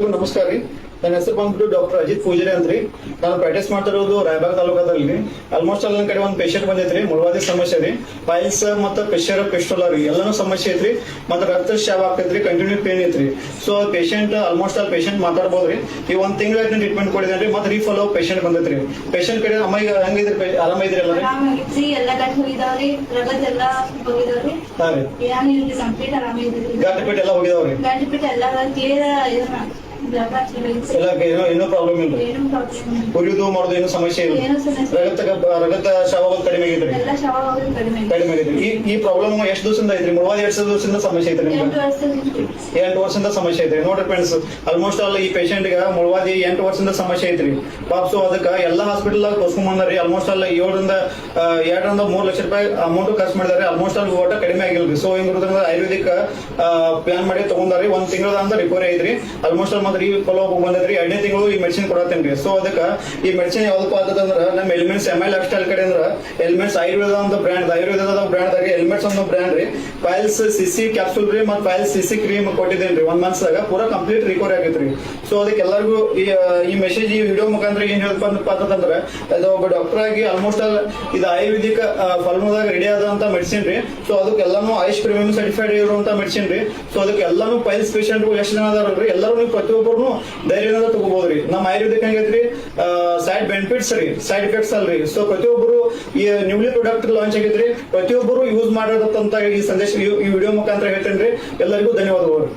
ನಮಸ್ಕಾರ ರೀ. ನನ್ನ ಹೆಸರು ಬಂದ್ಬಿಟ್ಟು ಡಾಕ್ಟರ್ ಅಜಿತ್ ಪೂಜಾರಿ ಅಂತ್ರಿ. ನಾನು ಪ್ರಾಕ್ಟೀಸ್ ಮಾಡ್ತಿರೋದು ರಾಯಬಾಗ್ ತಾಲೂಕದಲ್ಲಿ. ಆಲ್ಮೋಸ್ಟ್ ಅಲ್ಲಿ ನನ್ನ ಕಡೆ ಒಂದು ಪೇಷಂಟ್ ಬಂದೈತ್ರಿ, ಮುಳವಾದಿ ಸಮಸ್ಯೆ ರೀ, ಪೈಲ್ಸ್ ಮತ್ತೆ ಪ್ರೆಷರ್ ಪಿಸ್ಟೋಲಾ ರೀ, ಎಲ್ಲಾನು ಸಮಸ್ಯೆ ಐತ್ರಿ. ಮತ್ತೆ ರಕ್ತ ಸ್ರಾವ ಆಗ್ತೈತ್ರಿ, ಕಂಟಿನ್ಯೂ ಪೇನ್ ಐತ್ರಿ. ಸೊ ಪೇಷಂಟ್ ಆಲ್ಮೋಸ್ಟ್ ಅಲ್ಲಿ ಪೇಷಂಟ್ ಮಾತಾಡ್ಬೋದ್ರಿ. ಈ ಒಂದ್ ತಿಂಗಳ ಟ್ರೀಟ್ಮೆಂಟ್ ಕೊಡಿದ್ರಿ, ಮತ್ತೆ ರೀಫಾಲೋ ಪೇಷಂಟ್ ಬಂದೈತ್ರಿ. ಪೇಷಂಟ್ ಕಡೆ ಅಮ್ಮ ಈಗ ಹೆಂಗಿದ್ರಿ, ಆರಾಮಿದ್ರಿ ಎಲ್ಲ? ಎಲ್ಲ ಗಂಟು ಹೋಗಿದಾವ್ರಿ, ರಗದೆಲ್ಲ ಹೋಗಿದಾವ್ರಿ. ಹಾ ರೀ, ಏನಿಲ್ರಿ, ಕಂಪ್ಲೀಟ್ ಆರಾಮಿದ್ರಿ. ಗಂಟು ಪೇಟ್ ಎಲ್ಲ ಹೋಗಿದಾವ್ರಿ, ಗಂಟು ಬಿಟ್ಟು ಎಲ್ಲ ಕ್ಲಿಯರ್. ಎಲ್ಲ ಏನೋ ಪ್ರಾಬ್ಲಮ್ ಇಲ್ರಿ, ಏನು ಪ್ರಾಬ್ಲಮ್ ಉರಿದು ಮಾಡೋದು ಏನು ಸಮಸ್ಯೆ ಇಲ್ಲ, ಏನು ಸಮಸ್ಯೆ ರಗತ ಸ್ರಾವ ಕಡಿಮೆ ಆಗೈತ್ರಿ, ಎಲ್ಲ ಶವ ಹೋಗಿ ಕಡಿಮೆ ಕಡಿಮೆ ಆಗೈತ್ರಿ. ಈ ಪ್ರಾಬ್ಲಮ್ ಎಷ್ಟು ದಿವಸದಿಂದ ಐತ್ರಿ? ಮುಳವಾದಿ 2 ದಿವಸದಿಂದ ಸಮಸ್ಯೆ ಐತ್ರಿ ನಿಮ್ಗೆ? 8 ವರ್ಷದಿಂದ ಸಮಸ್ಯೆ ಐತ್ರಿ. ನೋಡ್ರಿ ಫ್ರೆಂಡ್ಸ್, ಆಲ್ಮೋಸ್ಟ್ ಆಲ್ ಈ ಪೇಷಂಟ್ ಗ ಮುಳವಾದಿ 8 ವರ್ಷದಿಂದ ಸಮಸ್ಯೆ ಐತ್ರಿ. ಪಾಪ್ಸು ಅದಕ್ಕೆ ಎಲ್ಲ ಹಾಸ್ಪಿಟಲ್ ತೋರ್ಸ್ಕೊಂಡ್ ಬಂದಾರಿ. ಆಲ್ಮೋಸ್ಟ್ ಆಲ್ 2 ರಿಂದ 3 ಲಕ್ಷ ರೂಪಾಯಿ ಅಮೌಂಟ್ ಖರ್ಚು ಮಾಡಿದಾರೆ. ಆಲ್ಮೋಸ್ಟ್ ಆಲ್ ಓಟ ಕಡಿಮೆ ಆಗಿಲ್ರಿ. ಸೊ ಹಿಂಗಿರೋದ್ರಿಂದ ಆಯುರ್ವೇದಿಕ್ ಪ್ಲಾನ್ ಮಾಡಿ ತಗೊಂಡಾರಿ. 1 ತಿಂಗಳ ಅಂತ ರಿಕವರಿ ಐತ್ರಿ. ಆಲ್ಮೋಸ್ಟ್ ಆಲ್ ಮತ್ತೆ ಈ ಫಾಲೋ ಅಪ್ ಬಂದೈತ್ರಿ. 2ನೇ ತಿಂಗಳು ಈ ಮೆಡಿಸಿನ್ ಕೊಡತ್ತೇನ್ರಿ. ಸೊ ಅದಕ್ಕೆ ಈ ಮೆಡಿಸಿನ್ ಯಾವ್ದಪ್ಪ ಅಂತಂದ್ರ ನಮ್ಮ ಎಲಿಮೆಂಟ್ಸ್ MI ಲೈಫ್ ಸ್ಟೈಲ್ ಕಡೆ ಅಂದ್ರ ಎಲಿಮೆಂಟ್ಸ್ ಆಯುರ್ವೇದ ಅಂತ ಬ್ರ್ಯಾಂಡ್, ಆಯುರ್ವೇದದ ಬ್ರ್ಯಾಂಡ್ ದಾಗ ಎಲಿಮೆಂಟ್ಸ್ ಅನ್ನೋ ಬ್ರ್ಯಾಂಡ್ ರೀ. ಫೈಲ್ಸ್ CC ಕ್ಯಾಪ್ಸೂಲ್ ರೀ, ಮತ್ತೆ ಫೈಲ್ಸ್ CC ಕ್ರೀಮ್ ಕೊಟ್ಟಿದ್ದೇನ್ರಿ. 1 ಮಂತ್ಸ್ ದಾಗ ಪೂರಾ ಕಂಪ್ಲೀಟ್ ರಿಕವರಿ ಆಗೈತ್ರಿ. ಸೊ ಅದಕ್ಕೆ ಎಲ್ಲರಿಗೂ ಈ ಮೆಸೇಜ್, ಈ ವಿಡಿಯೋ ಮುಖಾಂತರ ಏನ್ ಹೇಳ್ಬೇಕಪ್ಪ ಅಂತಂದ್ರೆ, ಅದು ಒಬ್ಬ ಡಾಕ್ಟರ್ ಆಗಿ ಆಲ್ಮೋಸ್ಟ್ ಆಲ್ ಇದು ಆಯುರ್ವೇದಿಕ್ ಫಾರ್ಮುಲಾದಾಗ ರೆಡಿ ಆದಂತ ಮೆಡಿಸಿನ್ ರೀ. ಸೊ ಅದಕ್ಕೆ ಎಲ್ಲಾನು ಆಯುಷ್ ಪ್ರೀಮಿಯಂ ಸರ್ಟಿಫೈಡ್ ಇರುವಂತ ಮೆಡಿಸಿನ್ ರೀ. ಸೊ ಅದಕ್ಕೆ ಎಲ್ಲಾನು ಫೈಲ್ಸ್ ಪೇಷಂಟ್ ಎಷ್ಟು ಜನ ಅದಾರಲ್ರಿ, ಎಲ್ಲರೂ ನೀವು ಪ್ರತಿಯೊಬ್ಬರು ಧೈರ್ಯದಿಂದ ತಗೋಬಹುದ್ರಿ. ನಮ್ಮ ಆಯುರ್ವೇದಿಕ್ ಹೆಂಗೈತ್ರಿ, ಸೈಡ್ ಬೆನಿಫಿಟ್ಸ್ ರೀ, ಸೈಡ್ ಎಫೆಕ್ಟ್ಸ್ ಅಲ್ರಿ. ಸೊ ಪ್ರತಿಯೊಬ್ಬರು ಈ ನ್ಯೂಲಿ ಪ್ರಾಡಕ್ಟ್ ಲಾಂಚ್ ಆಗೈತ್ರಿ, ಪ್ರತಿಯೊಬ್ಬರು ಯೂಸ್ ಮಾಡೋದಂತ ಈ ಸಂದೇಶ ಈ ವಿಡಿಯೋ ಮುಖಾಂತರ ಹೇಳ್ತೇನ್ರಿ. ಎಲ್ಲರಿಗೂ ಧನ್ಯವಾದಗಳು.